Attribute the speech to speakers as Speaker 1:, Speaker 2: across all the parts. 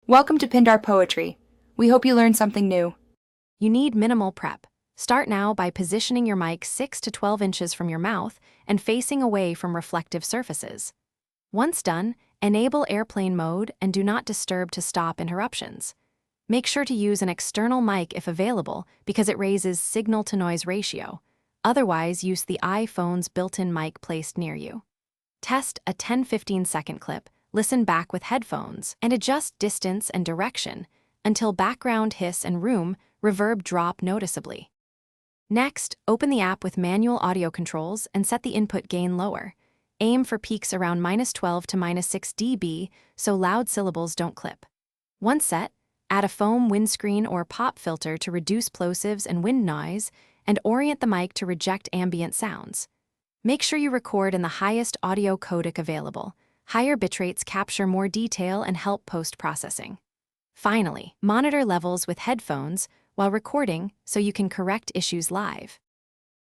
Speaker 1: Welcome to Pindar Poetry. We hope you learned something new.
Speaker 2: You need minimal prep. Start now by positioning your mic 6 to 12 inches from your mouth and facing away from reflective surfaces. Once done, enable airplane mode and do not disturb to stop interruptions. Make sure to use an external mic if available because it raises signal-to-noise ratio. Otherwise, use the iPhone's built-in mic placed near you. Test a 10-15 second clip, listen back with headphones, and adjust distance and direction until background hiss and room reverb drop noticeably. Next, open the app with manual audio controls and set the input gain lower. Aim for peaks around -12 to -6 dB so loud syllables don't clip. Once set, add a foam windscreen or pop filter to reduce plosives and wind noise and orient the mic to reject ambient sounds. Make sure you record in the highest audio codec available. Higher bitrates capture more detail and help post-processing. Finally, monitor levels with headphones while recording so you can correct issues live.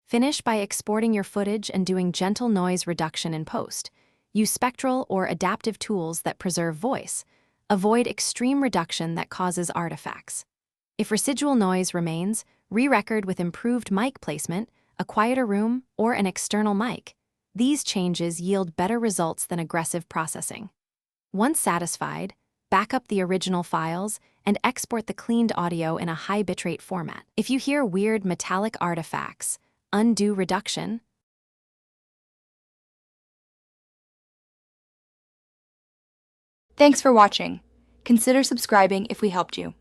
Speaker 2: Finish by exporting your footage and doing gentle noise reduction in post. Use spectral or adaptive tools that preserve voice. Avoid extreme reduction that causes artifacts. If residual noise remains, re-record with improved mic placement, a quieter room, or an external mic. These changes yield better results than aggressive processing. Once satisfied, back up the original files and export the cleaned audio in a high bitrate format. If you hear weird metallic artifacts, undo reduction.
Speaker 1: Thanks for watching. Consider subscribing if we helped you.